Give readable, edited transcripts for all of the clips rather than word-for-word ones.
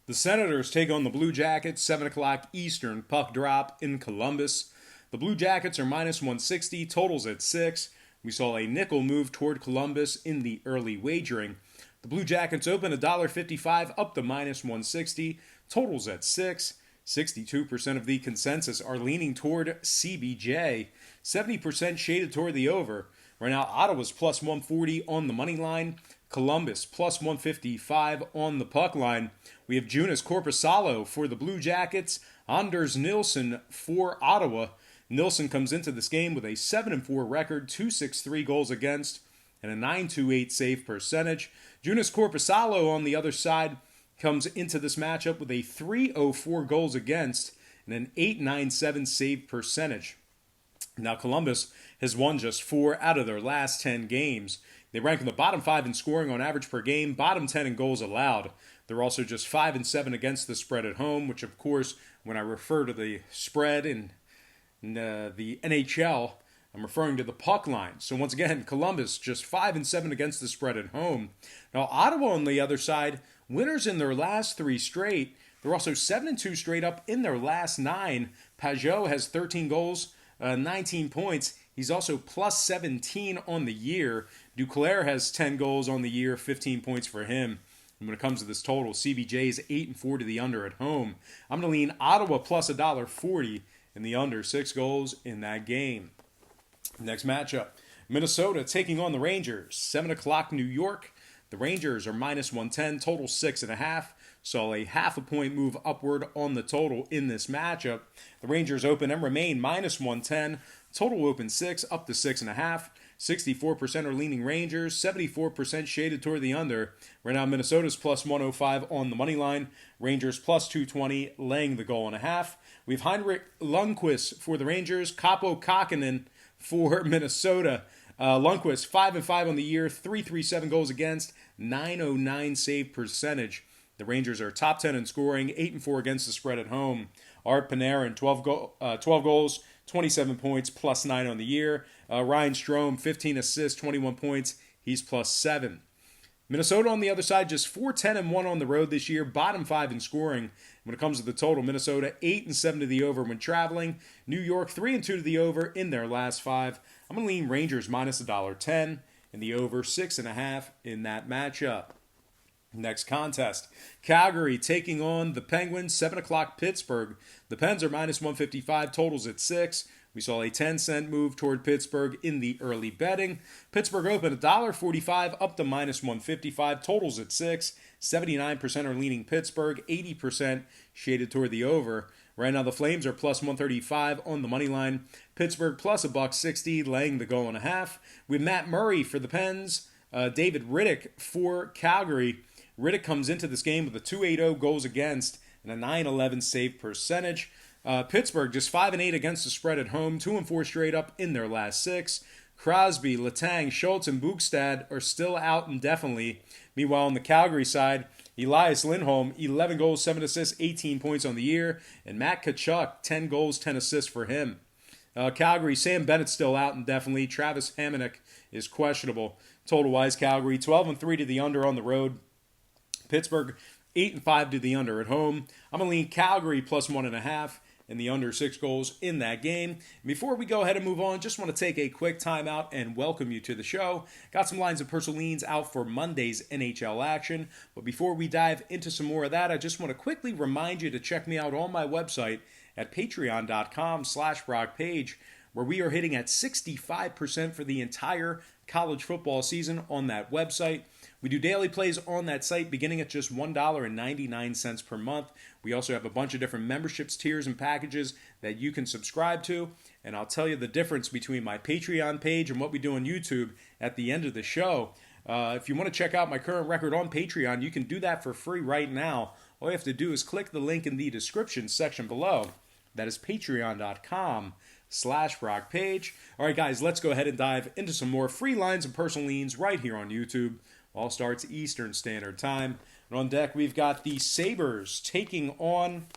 The Senators take on the Blue Jackets, 7 o'clock Eastern, puck drop in Columbus. The Blue Jackets are minus 160, totals at 6. We saw a nickel move toward Columbus in the early wagering. The Blue Jackets open $1.55 up to minus 160, totals at 6. 62% of the consensus are leaning toward CBJ, 70% shaded toward the over. Right now, Ottawa's plus 140 on the money line. Columbus plus 155 on the puck line. We have Joonas Korpisalo for the Blue Jackets. Anders Nilsson for Ottawa. Nilsson comes into this game with a 7-4 record, 263 goals against, and a 928 save percentage. Joonas Korpisalo on the other side comes into this matchup with a 304 goals against and an 897 save percentage. Now, Columbus has won just 4 out of their last 10 games. They rank in the bottom 5 in scoring on average per game, bottom 10 in goals allowed. They're also just 5-7 against the spread at home, which, of course, when I refer to the spread in the NHL, I'm referring to the puck line. So once again, Columbus just 5-7 against the spread at home. Now, Ottawa on the other side, winners in their last 3 straight. They're also 7-2 straight up in their last 9. Pajot has 13 goals, 19 points. He's also plus 17 on the year. Duclair has 10 goals on the year, 15 points for him. And when it comes to this total, CBJ is 8-4 to the under at home. I'm going to lean Ottawa plus $1.40 in the under 6 goals in that game. Next matchup, Minnesota taking on the Rangers. 7 o'clock New York. The Rangers are minus 110, total 6.5. Saw a half a point move upward on the total in this matchup. The Rangers open and remain minus 110. Total open 6, up to 6.5. 64% are leaning Rangers, 74% shaded toward the under. Right now, Minnesota's plus 105 on the money line. Rangers plus 220, laying the goal and a half. We have Heinrich Lundqvist for the Rangers, Capo Kakinen for Minnesota. Lundqvist 5-5 on the year, 337 goals against, 909 save percentage. The Rangers are top 10 in scoring, 8-4 against the spread at home. Art Panarin 12 goals, 27 points, plus 9 on the year. Ryan Strome 15 assists, 21 points. He's plus 7. Minnesota on the other side, just 4-10-1 on the road this year, bottom 5 in scoring. When it comes to the total, Minnesota 8-7 to the over when traveling. New York 3-2 to the over in their last 5. I'm going to lean Rangers minus $1.10 and the over 6.5 in that matchup. Next contest, Calgary taking on the Penguins, 7 o'clock Pittsburgh. The Pens are minus 155, totals at 6. We saw a 10-cent move toward Pittsburgh in the early betting. Pittsburgh opened $1.45 up to minus 155, totals at 6. 79% are leaning Pittsburgh, 80% shaded toward the over. Right now, the Flames are plus 135 on the money line. Pittsburgh plus $1.60, laying the goal and a half. We have Matt Murray for the Pens, David Rittich for Calgary. Rittich comes into this game with a 2.80 goals against and a 911 save percentage. Pittsburgh just 5-8 against the spread at home, 2-4 straight up in their last 6. Crosby, Letang, Schultz, and Bukestad are still out indefinitely. Meanwhile, on the Calgary side, Elias Lindholm, 11 goals, 7 assists, 18 points on the year. And Matt Tkachuk, 10 goals, 10 assists for him. Calgary, Sam Bennett's still out indefinitely. Travis Hamonic is questionable. Total-wise, Calgary, 12-3 to the under on the road. Pittsburgh, 8-5 to the under at home. I'm going to lean Calgary plus 1.5 and the under 6 goals in that game. Before we go ahead and move on, just want to take a quick timeout and welcome you to the show. Got some lines of personal leans out for Monday's NHL action. But before we dive into some more of that, I just want to quickly remind you to check me out on my website at patreon.com/BrockPage, where we are hitting at 65% for the entire college football season on that website. We do daily plays on that site beginning at just $1.99 per month. We also have a bunch of different memberships, tiers, and packages that you can subscribe to. And I'll tell you the difference between my Patreon page and what we do on YouTube at the end of the show. If you want to check out my current record on Patreon, you can do that for free right now. All you have to do is click the link in the description section below. That is patreon.com/BrockPage. All right, guys, let's go ahead and dive into some more free lines and personal leans right here on YouTube. All starts Eastern Standard Time. And on deck, we've got the Sabres taking on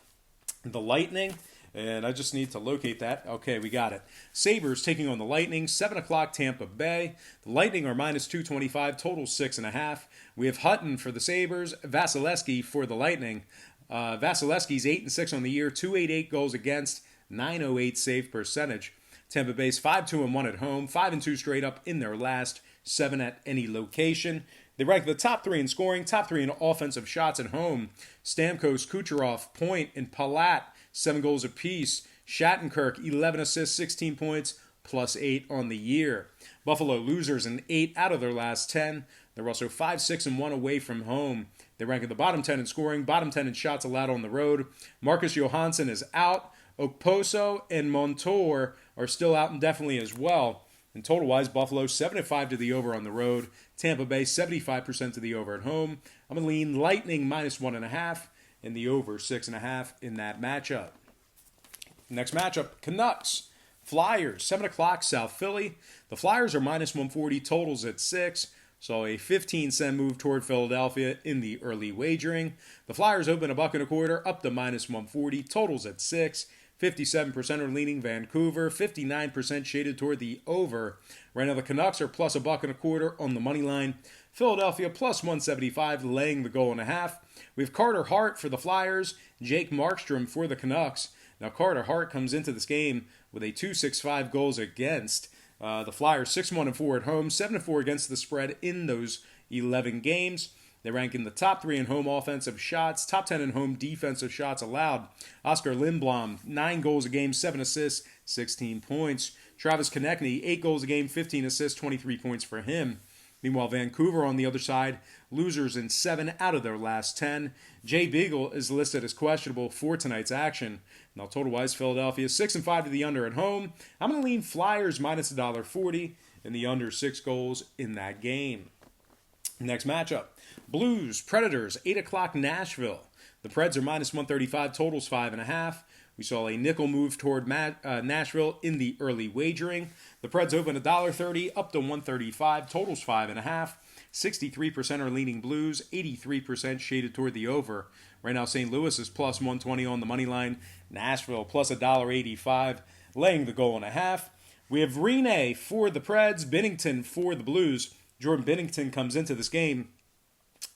the Lightning. And I just need to locate that. Okay, we got it. Sabres taking on the Lightning, 7 o'clock Tampa Bay. The Lightning are minus 225, total 6.5. We have Hutton for the Sabres, Vasilevsky for the Lightning. Vasilevsky's 8-6 on the year, 288 goals against, 908 save percentage. Tampa Bay's 5-2-1 at home, 5-2 straight up in their last 7 at any location. They rank the top 3 in scoring, top 3 in offensive shots at home. Stamkos, Kucherov, Point, and Palat, 7 goals apiece. Shattenkirk, 11 assists, 16 points, plus 8 on the year. Buffalo losers in 8 out of their last 10. They're also 5-6-1 away from home. They rank in the bottom 10 in scoring, bottom 10 in shots allowed on the road. Marcus Johansson is out. Okposo and Montour are still out indefinitely as well. And total-wise, Buffalo 7-5 to the over on the road. Tampa Bay 75% to the over at home. I'm going to lean Lightning -1.5 and the over 6.5 in that matchup. Next matchup, Canucks. Flyers, 7 o'clock, South Philly. The Flyers are -140, totals at 6. So a 15-cent move toward Philadelphia in the early wagering. The Flyers open $1.25 up to -140, totals at 6. 57% are leaning Vancouver, 59% shaded toward the over. Right now the Canucks are plus $1.25 on the money line. Philadelphia plus 175, laying the goal and a half. We have Carter Hart for the Flyers, Jake Markstrom for the Canucks. Now Carter Hart comes into this game with a 2.65 goals against. The Flyers 6-1-4 at home, 7-4 against the spread in those 11 games. They rank in the top 3 in home offensive shots, top 10 in home defensive shots allowed. Oscar Lindblom, 9 goals a game, 7 assists, 16 points. Travis Konechny, 8 goals a game, 15 assists, 23 points for him. Meanwhile, Vancouver on the other side, losers in 7 out of their last 10. Jay Beagle is listed as questionable for tonight's action. Now, total-wise, Philadelphia 6-5 to the under at home. I'm going to lean Flyers -$1.40 and the under 6 goals in that game. Next matchup, Blues, Predators, 8 o'clock, Nashville. The Preds are -135, totals 5.5. We saw a nickel move toward Nashville in the early wagering. The Preds open $1.30 up to 135, totals 5.5. 63% are leaning Blues, 83% shaded toward the over. Right now, St. Louis is plus 120 on the money line. Nashville plus $1.85, laying the goal and a half. We have Rene for the Preds, Binnington for the Blues. Jordan Binnington comes into this game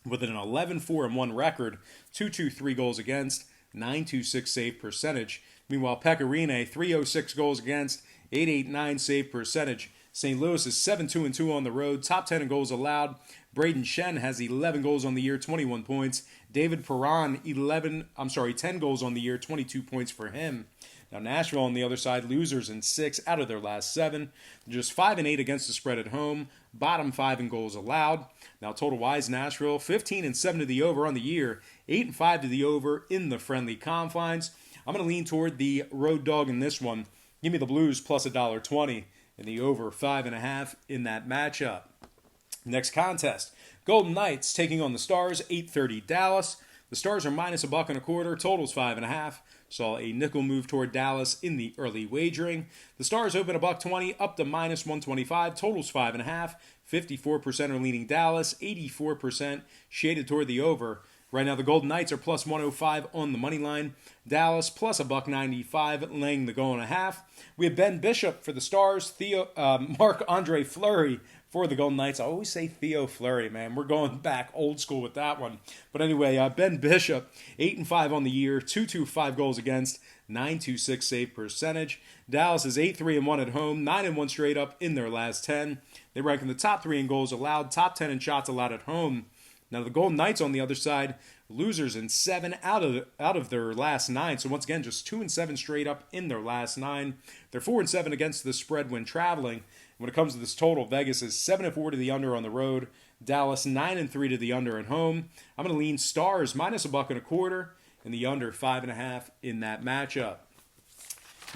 with an 11-4-1 record, 223 goals against, 926 save percentage. Meanwhile, Pekka Rinne, 306 goals against, 889 save percentage. St. Louis is 7-2-2 on the road, top 10 in goals allowed. Braden Shen has 11 goals on the year, 21 points. David Perron, 10 goals on the year, 22 points for him. Now, Nashville on the other side, losers in 6 out of their last 7. Just 5-8 against the spread at home. Bottom 5 in goals allowed. Now, total-wise, Nashville 15-7 to the over on the year. 8-5 to the over in the friendly confines. I'm going to lean toward the road dog in this one. Give me the Blues plus $1.20 and the over 5.5 in that matchup. Next contest, Golden Knights taking on the Stars, 8:30 Dallas. The Stars are -$1.25, totals 5.5. Saw a nickel move toward Dallas in the early wagering. The Stars open $1.20 up to -125, totals 5.5. 54% are leaning Dallas, 84% shaded toward the over. Right now, the Golden Knights are plus 105 on the money line. Dallas plus $1.95, laying the goal and a half. We have Ben Bishop for the Stars, Marc-Andre Fleury for the Golden Knights. I always say Theo Fleury, man. We're going back old school with that one. But anyway, Ben Bishop, 8-5 on the year, 225 goals against, 926 save percentage. Dallas is 8-3-1 at home, 9-1 straight up in their last 10. They rank in the top 3 in goals allowed, top 10 in shots allowed at home. Now, the Golden Knights on the other side, losers in 7 out of their last 9. So, once again, just 2-7 straight up in their last 9. They're 4-7 against the spread when traveling. When it comes to this total, Vegas is 7-4 to the under on the road. Dallas 9-3 to the under at home. I'm going to lean Stars -$1.25 and the under 5.5 in that matchup.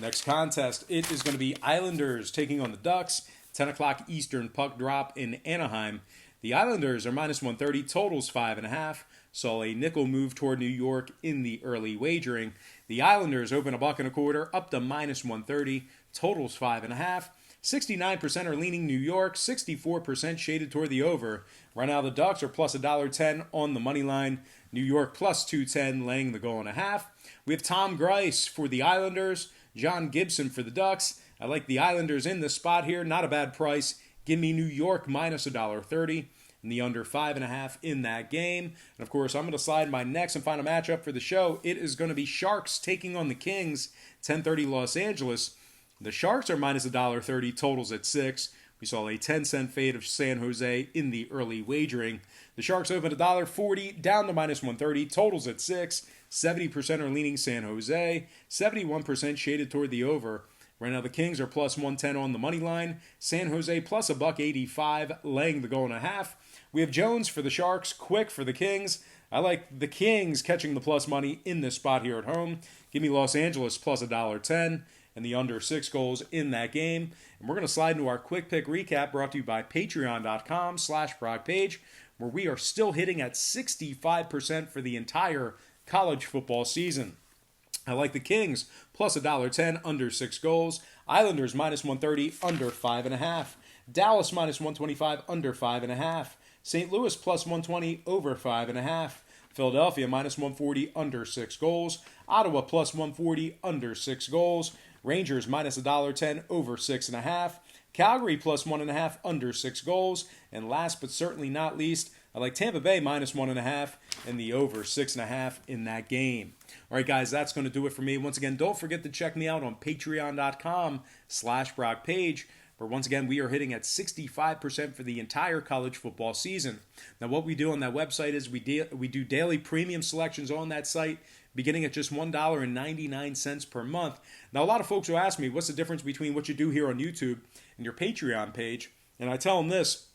Next contest, it is going to be Islanders taking on the Ducks. 10 o'clock Eastern puck drop in Anaheim. The Islanders are -130, totals 5.5. Saw a nickel move toward New York in the early wagering. The Islanders open $1.25 up to -130, totals 5.5. 69% are leaning New York, 64% shaded toward the over. Right now, the Ducks are plus $1.10 on the money line. New York plus 210, laying the goal and a half. We have Tom Greiss for the Islanders, John Gibson for the Ducks. I like the Islanders in this spot here, not a bad price. Give me New York -$1.30 and and the under 5.5 in that game. And of course, I'm going to slide my next and final matchup for the show. It is going to be Sharks taking on the Kings, 10:30 Los Angeles. The Sharks are minus $1.30, totals at 6. We saw a 10-cent fade of San Jose in the early wagering. The Sharks opened $1.40, down to minus 130, totals at 6. 70% are leaning San Jose, 71% shaded toward the over. Right now, the Kings are plus 110 on the money line. San Jose plus $1.85, laying the 1.5. We have Jones for the Sharks, Quick for the Kings. I like the Kings catching the plus money in this spot here at home. Give me Los Angeles plus $1.10 and the under 6 goals in that game. And we're going to slide into our quick pick recap brought to you by patreon.com/BrockPage, where we are still hitting at 65% for the entire college football season. I like the Kings plus $1.10, under 6 goals. Islanders minus 130, under 5.5. Dallas minus 125, under 5.5. St. Louis plus 120, over 5.5. Philadelphia minus 140, under 6 goals. Ottawa plus 140, under 6 goals. Rangers minus $1.10, over 6.5. Calgary plus 1.5, under 6 goals. And last but certainly not least, I like Tampa Bay minus 1.5 and the over 6.5 in that game. All right, guys, that's going to do it for me. Once again, don't forget to check me out on patreon.com/BrockPage, where once again, we are hitting at 65% for the entire college football season. Now, what we do on that website is we do daily premium selections on that site, beginning at just $1.99 per month. Now, a lot of folks will ask me, what's the difference between what you do here on YouTube and your Patreon page? And I tell them this.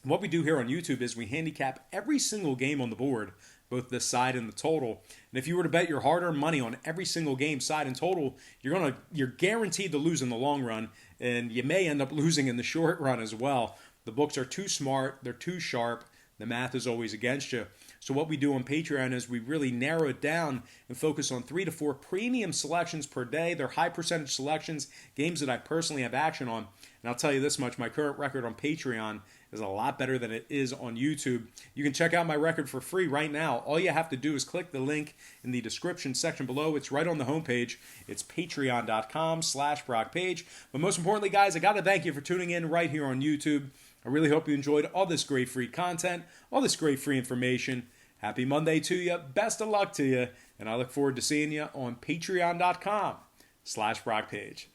What we do here on YouTube is we handicap every single game on the board, both the side and the total. And if you were to bet your hard-earned money on every single game, side and total, you're guaranteed to lose in the long run, and you may end up losing in the short run as well. The books are too smart, they're too sharp, the math is always against you. So what we do on Patreon is we really narrow it down and focus on 3 to 4 premium selections per day. They're high percentage selections, games that I personally have action on. And I'll tell you this much, my current record on Patreon is a lot better than it is on YouTube. You can check out my record for free right now. All you have to do is click the link in the description section below. It's right on the homepage. It's patreon.com/BrockPage. But most importantly, guys, I got to thank you for tuning in right here on YouTube. I really hope you enjoyed all this great free content, all this great free information. Happy Monday to you. Best of luck to you. And I look forward to seeing you on patreon.com/BrockPage.